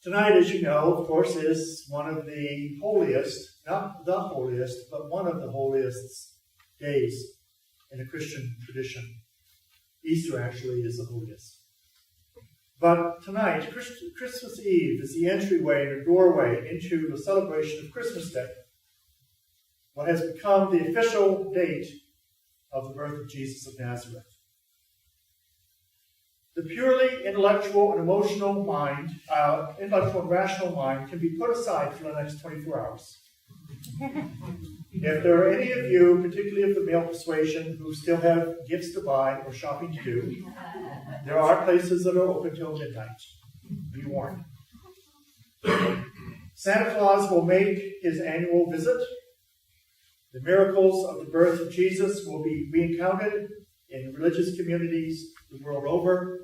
Tonight, as you know, of course, is one of the holiest, not the holiest, but one of the holiest days in the Christian tradition. Easter actually is the holiest. But tonight, Christmas Eve, is the entryway and the doorway into the celebration of Christmas Day, what has become the official date of the birth of Jesus of Nazareth. The purely intellectual and emotional mind, intellectual and rational mind, can be put aside for the next 24 hours. If there are any of you, particularly of the male persuasion, who still have gifts to buy or shopping to do, there are places that are open till midnight. Be warned. Santa Claus will make his annual visit. The miracles of the birth of Jesus will be recounted in religious communities the world over,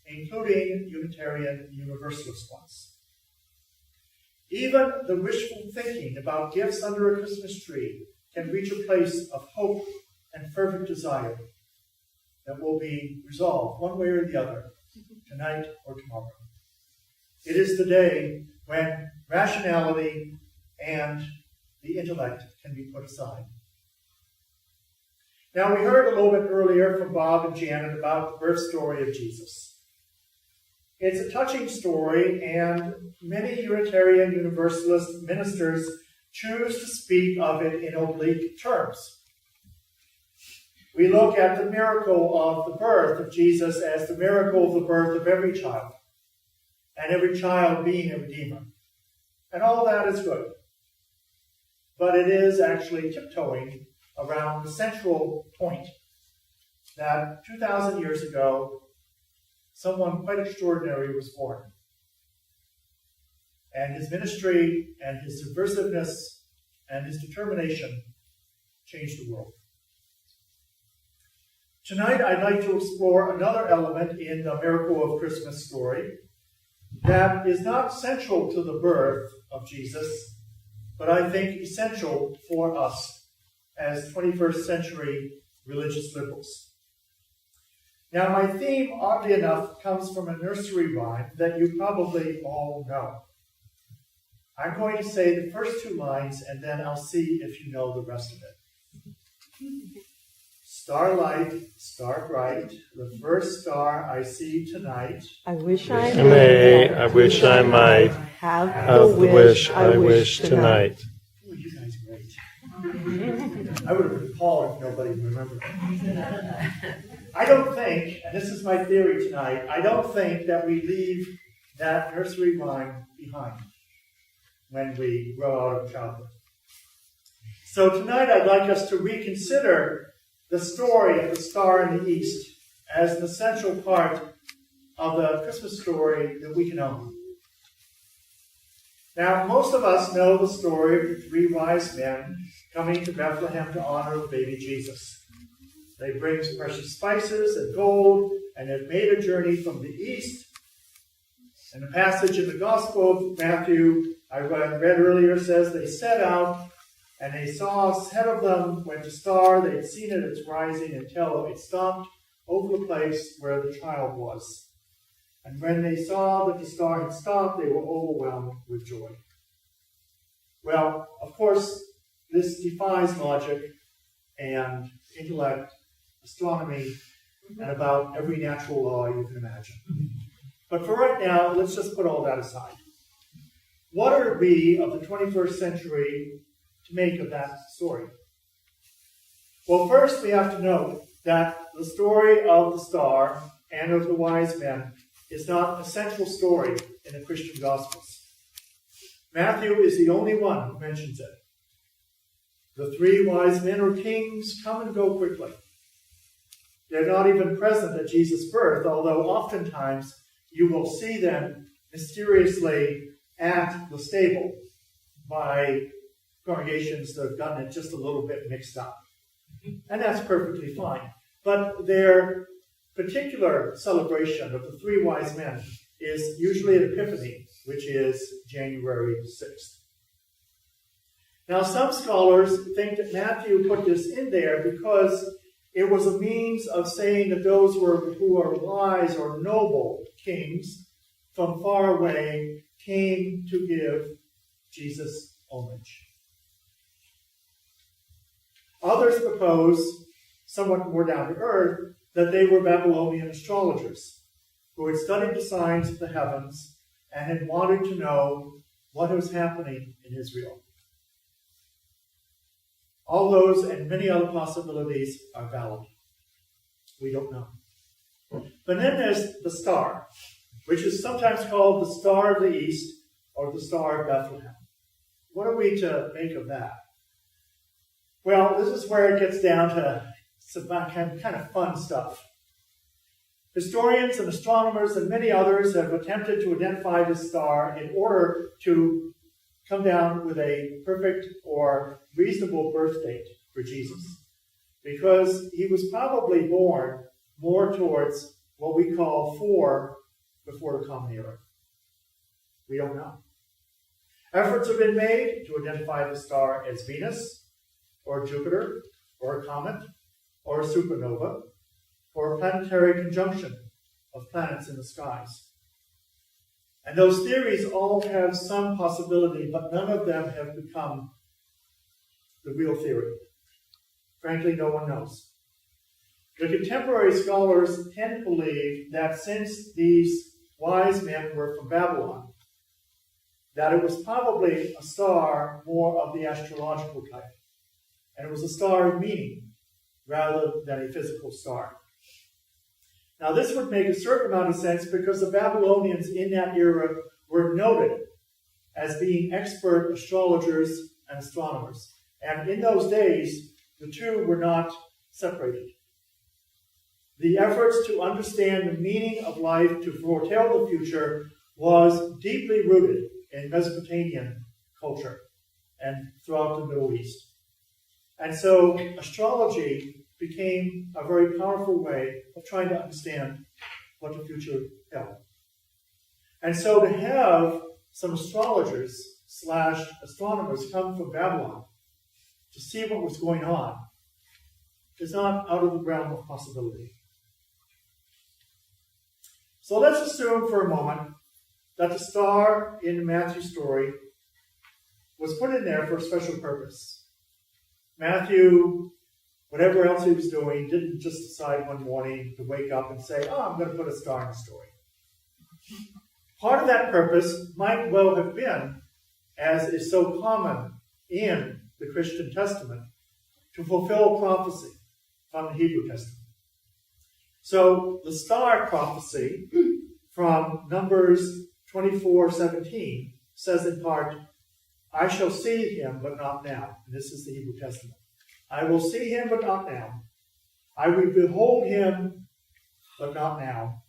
including Unitarian Universalist ones. Even the wishful thinking about gifts under a Christmas tree can reach a place of hope and fervent desire that will be resolved one way or the other, tonight or tomorrow. It is the day when rationality and the intellect can be put aside. Now, we heard a little bit earlier from Bob and Janet about the birth story of Jesus. It's a touching story, and many Unitarian Universalist ministers choose to speak of it in oblique terms. We look at the miracle of the birth of Jesus as the miracle of the birth of every child, and every child being a redeemer. And all that is good. But it is actually tiptoeing around the central point that 2,000 years ago, someone quite extraordinary was born. And his ministry and his subversiveness and his determination changed the world. Tonight, I'd like to explore another element in the miracle of Christmas story that is not central to the birth of Jesus, but I think essential for us as 21st century religious liberals. Now, my theme, oddly enough, comes from a nursery rhyme that you probably all know. I'm going to say the first two lines, and then I'll see if you know the rest of it. Starlight, star bright, the first star I see tonight. I wish I may, I wish I might have the wish I wish tonight. Oh, you guys are great. I would have been appalled if nobody remembered. I don't think, and this is my theory tonight, I don't think that we leave that nursery rhyme behind when we grow out of childhood. So tonight I'd like us to reconsider the story of the star in the east as an essential part of the Christmas story that we can own. Now, most of us know the story of the three wise men coming to Bethlehem to honor the baby Jesus. They bring precious spices and gold, and have made a journey from the east. And the passage in the Gospel of Matthew I read earlier says they set out, and they saw ahead of them went a star. They had seen it its rising until it stopped over the place where the child was. And when they saw that the star had stopped, they were overwhelmed with joy. Well, of course, this defies logic and intellect, astronomy, and about every natural law you can imagine. But for right now, let's just put all that aside. What are we of the 21st century to make of that story? Well, first we have to note that the story of the star and of the wise men is not a central story in the Christian Gospels. Matthew is the only one who mentions it. The three wise men or kings come and go quickly. They're not even present at Jesus' birth, although oftentimes you will see them mysteriously at the stable by congregations that have gotten it just a little bit mixed up. And that's perfectly fine. But their particular celebration of the three wise men is usually at Epiphany, which is January 6th. Now, some scholars think that Matthew put this in there because it was a means of saying that those who are wise or noble kings from far away came to give Jesus homage. Others propose, somewhat more down to earth, that they were Babylonian astrologers who had studied the signs of the heavens and had wanted to know what was happening in Israel. All those and many other possibilities are valid. We don't know. But then there's the star, which is sometimes called the Star of the East or the Star of Bethlehem. What are we to make of that? Well, this is where it gets down to some kind of fun stuff. Historians and astronomers and many others have attempted to identify this star in order to come down with a perfect or reasonable birth date for Jesus, because he was probably born more towards what we call 4 before the Common Era. We don't know. Efforts have been made to identify the star as Venus, or Jupiter, or a comet, or a supernova, or a planetary conjunction of planets in the skies. And those theories all have some possibility, but none of them have become the real theory. Frankly, no one knows. The contemporary scholars tend to believe that since these wise men were from Babylon, that it was probably a star more of the astrological type. And it was a star of meaning rather than a physical star. Now, this would make a certain amount of sense because the Babylonians in that era were noted as being expert astrologers and astronomers. And in those days, the two were not separated. The efforts to understand the meaning of life, to foretell the future, was deeply rooted in Mesopotamian culture and throughout the Middle East. And so astrology became a very powerful way of trying to understand what the future held. And so to have some astrologers / astronomers come from Babylon to see what was going on is not out of the realm of possibility. So let's assume for a moment that the star in Matthew's story was put in there for a special purpose. Matthew, whatever else he was doing, didn't just decide one morning to wake up and say, I'm going to put a star in the story. Part of that purpose might well have been, as is so common in the Christian Testament, to fulfill prophecy from the Hebrew Testament. So the star prophecy from Numbers 24:17 says in part, I shall see him, but not now. And this is the Hebrew Testament. I will see him, but not now. I will behold him, but not now.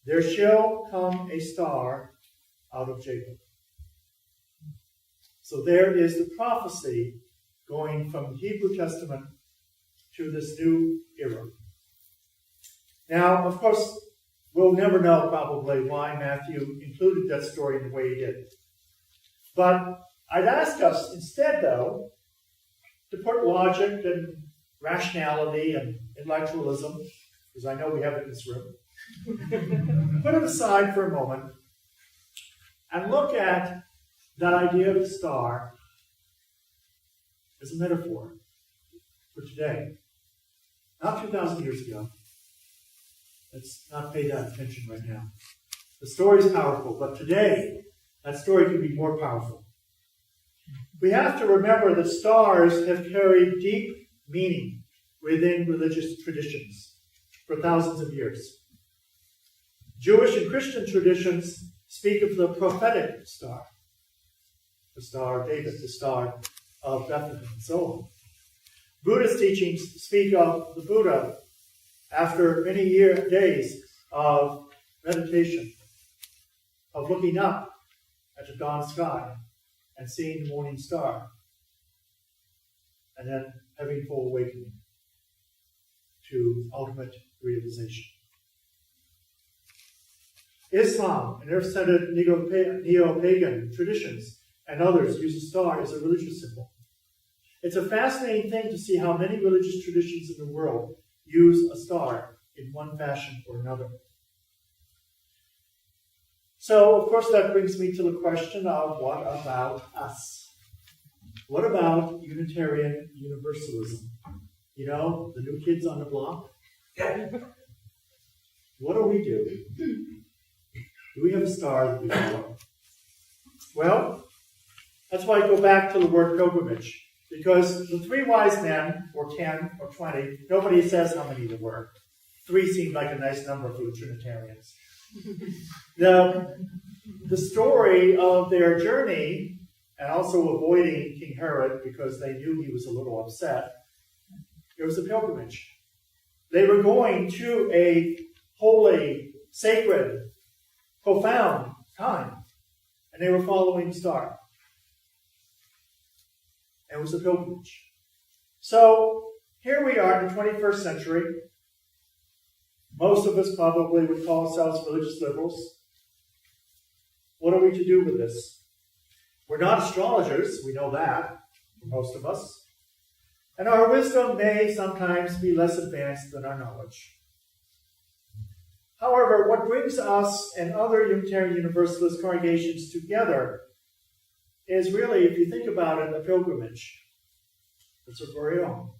There shall come a star out of Jacob. So there is the prophecy going from the Hebrew Testament to this new era. Now, of course, we'll never know probably why Matthew included that story in the way he did. But I'd ask us instead, though, to put logic and rationality and intellectualism, because I know we have it in this room, put it aside for a moment and look at that idea of the star as a metaphor for today. Not 2,000 years ago. Let's not pay that attention right now. The story is powerful, but today, that story can be more powerful. We have to remember that stars have carried deep meaning within religious traditions for thousands of years. Jewish and Christian traditions speak of the prophetic star, the Star of David, the Star of Bethlehem, and so on. Buddhist teachings speak of the Buddha after many days of meditation, of looking up at the dawn sky and seeing the morning star, and then having full awakening to ultimate realization. Islam and their neo-pagan traditions and others use a star as a religious symbol. It's a fascinating thing to see how many religious traditions in the world use a star in one fashion or another. So, of course, that brings me to the question of what about us? What about Unitarian Universalism? You know, the new kids on the block? What do we do? Do we have a star that we follow? Well, that's why I go back to the word pilgrimage. Because the 3 wise men, or 10, or 20, nobody says how many there were. 3 seemed like a nice number for the Trinitarians. The story of their journey, and also avoiding King Herod because they knew he was a little upset, it was a pilgrimage. They were going to a holy, sacred, profound time, and they were following the star. It was a pilgrimage. So here we are in the 21st century. Most of us probably would call ourselves religious liberals. What are we to do with this? We're not astrologers, we know that, most of us. And our wisdom may sometimes be less advanced than our knowledge. However, what brings us and other Unitarian Universalist congregations together is really, if you think about it, a pilgrimage. It's our very own.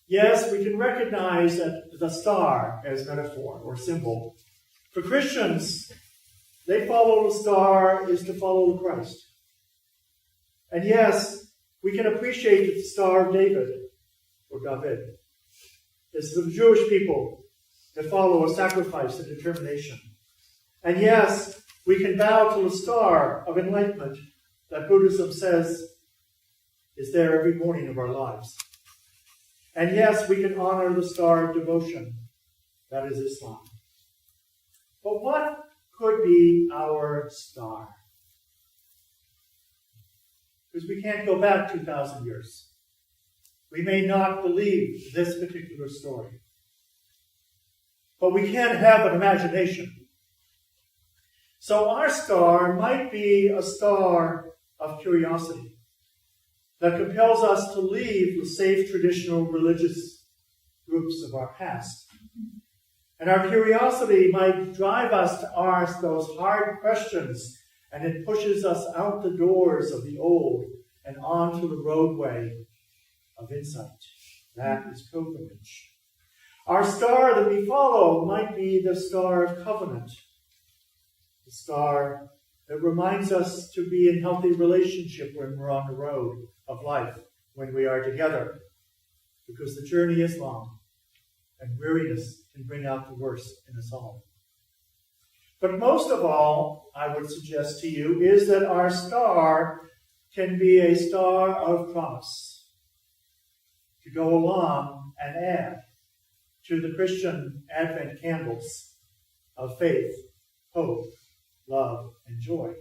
Yes, we can recognize that the star as metaphor or symbol. For Christians, they follow the star is to follow Christ. And yes, we can appreciate that the Star of David, or David, is the Jewish people that follow a sacrifice and determination. And yes, we can bow to the star of enlightenment that Buddhism says is there every morning of our lives. And yes, we can honor the star of devotion, that is Islam. But what could be our star? Because we can't go back 2,000 years. We may not believe this particular story. But we can have an imagination. So our star might be a star of curiosity that compels us to leave the safe traditional religious groups of our past. And our curiosity might drive us to ask those hard questions, and it pushes us out the doors of the old and onto the roadway of insight. That is pilgrimage. Our star that we follow might be the star of covenant, the star that reminds us to be in healthy relationship when we're on the road of life, when we are together, because the journey is long, and weariness can bring out the worst in us all. But most of all, I would suggest to you, is that our star can be a star of promise to go along and add to the Christian Advent candles of faith, hope, love, and joy.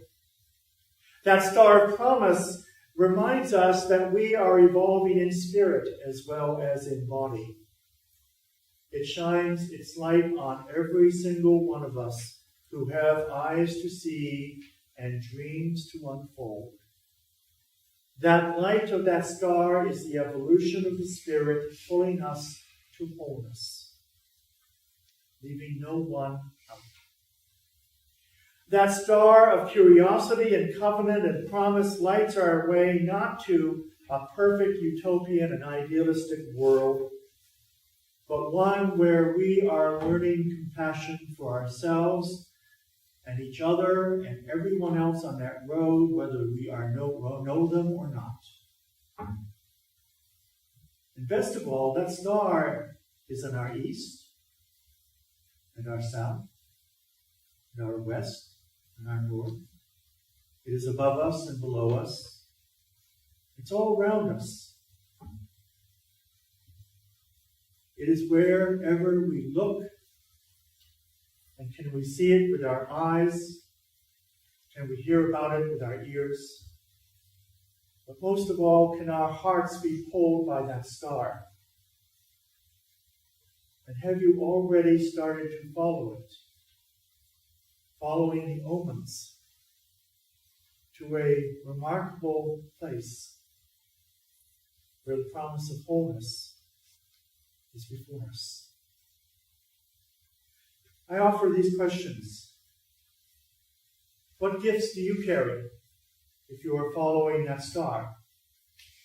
That star of promise reminds us that we are evolving in spirit as well as in body. It shines its light on every single one of us who have eyes to see and dreams to unfold. That light of that star is the evolution of the Spirit pulling us to wholeness, leaving no one out. That star of curiosity and covenant and promise lights our way not to a perfect utopian and idealistic world, but one where we are learning compassion for ourselves and each other and everyone else on that road, whether we know them or not. And best of all, that star is in our east and our south and our west and our north. It is above us and below us. It's all around us. It is wherever we look. And can we see it with our eyes? Can we hear about it with our ears? But most of all, can our hearts be pulled by that star? And have you already started to follow it? Following the omens to a remarkable place where the promise of wholeness is before us. I offer these questions What gifts do you carry if you are following that star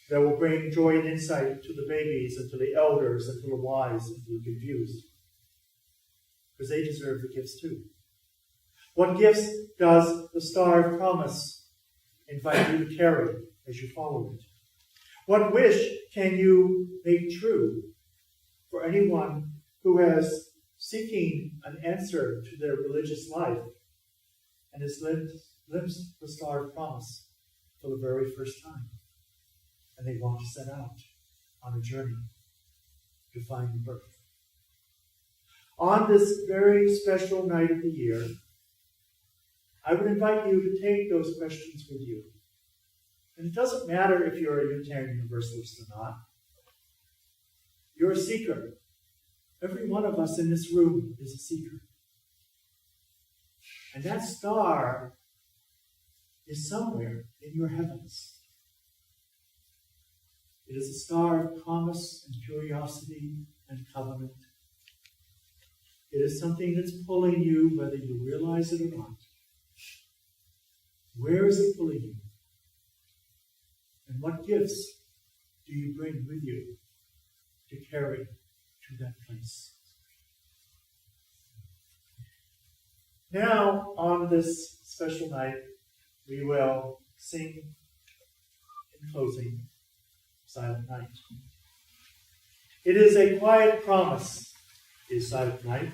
that will bring joy and insight to the babies and to the elders and to the wise and to the confused? Because they deserve the gifts too. What gifts does the star of promise invite you to carry as you follow it? What wish can you make true for anyone who is seeking an answer to their religious life and has glimpsed the star of promise for the very first time, and they want to set out on a journey to find the birth? On this very special night of the year, I would invite you to take those questions with you. And it doesn't matter if you're a Unitarian Universalist or not. You're a seeker. Every one of us in this room is a seeker. And that star is somewhere in your heavens. It is a star of promise and curiosity and covenant. It is something that's pulling you, whether you realize it or not. Where is it pulling you? And what gifts do you bring with you to carry to that place? Now, on this special night, we will sing in closing Silent Night. It is a quiet promise, is Silent Night.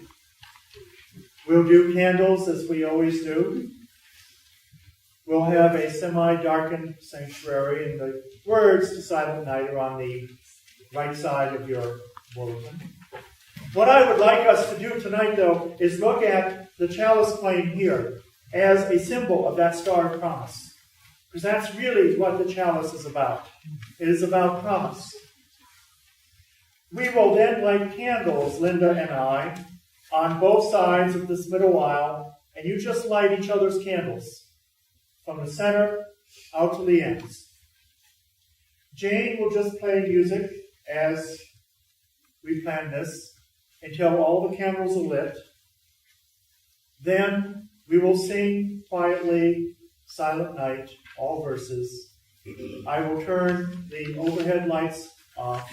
We'll do candles as we always do. We'll have a semi-darkened sanctuary, and the words to Silent Night are on the right side of your bulletin. What I would like us to do tonight, though, is look at the chalice flame here as a symbol of that star of promise. Because that's really what the chalice is about. It is about promise. We will then light candles, Linda and I, on both sides of this middle aisle, and you just light each other's candles from the center out to the ends. Jane will just play music as we plan this until all the candles are lit. Then we will sing quietly, Silent Night, all verses. I will turn the overhead lights off.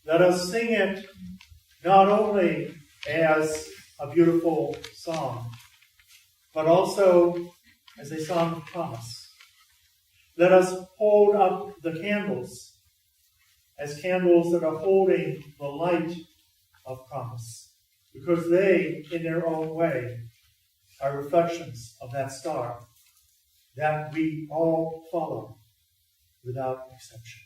Let us sing it not only as a beautiful song, but also as a song of promise. Let us hold up the candles as candles that are holding the light of promise, because they, in their own way, are reflections of that star that we all follow without exception.